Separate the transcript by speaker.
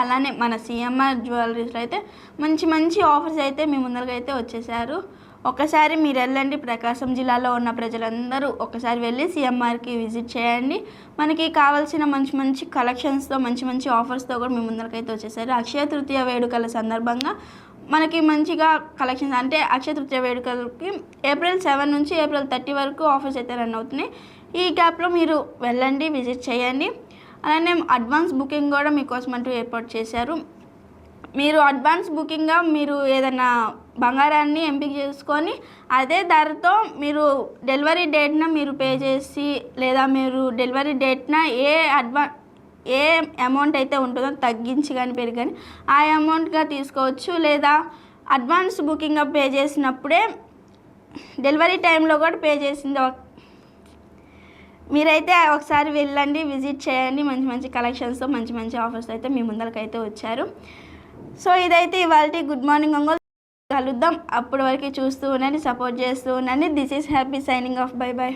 Speaker 1: అలానే మన సిఎంఆర్ జ్యువెలరీస్లో అయితే మంచి మంచి ఆఫర్స్ అయితే మీ ముందరగా అయితే వచ్చేసారు. ఒకసారి మీరు వెళ్ళండి, ప్రకాశం జిల్లాలో ఉన్న ప్రజలందరూ ఒకసారి వెళ్ళి సిఎంఆర్కి విజిట్ చేయండి. మనకి కావాల్సిన మంచి మంచి కలెక్షన్స్తో మంచి మంచి ఆఫర్స్తో కూడా మీ ముందరకైతే వచ్చేసారు. అక్షయ తృతీయ వేడుకల సందర్భంగా మనకి మంచిగా కలెక్షన్స్ అంటే అక్షయ తృతీయ వేడుకలకి April 7 నుంచి April 30 వరకు ఆఫర్స్ అయితే రన్ అవుతున్నాయి. ఈ గ్యాప్లో మీరు వెళ్ళండి, విజిట్ చేయండి. అలానే అడ్వాన్స్ బుకింగ్ కూడా మీకోసం అంటూ ఏర్పాటు చేశారు. మీరు అడ్వాన్స్ బుకింగ్గా మీరు ఏదైనా బంగారాన్ని ఎంపిక చేసుకొని అదే ధరతో మీరు డెలివరీ డేట్న మీరు పే చేసి, లేదా మీరు డెలివరీ డేట్న ఏ అమౌంట్ అయితే ఉంటుందో తగ్గించి కానీ పెరిగి కానీ ఆ అమౌంట్గా తీసుకోవచ్చు. లేదా అడ్వాన్స్ బుకింగ్గా పే చేసినప్పుడే డెలివరీ టైంలో కూడా పే చేసింది. మీరైతే ఒకసారి వెళ్ళండి, విజిట్ చేయండి. మంచి మంచి కలెక్షన్స్తో మంచి మంచి ఆఫర్స్ అయితే మీ ముందరకైతే వచ్చారు. సో ఇదైతే ఇవాళ గుడ్ మార్నింగ్ ఒంగోలు. కలుద్దాం. అప్పటి వరకు చూస్తూ ఉండండి, సపోర్ట్ చేస్తూ ఉండండి. This is happy signing off. Bye bye.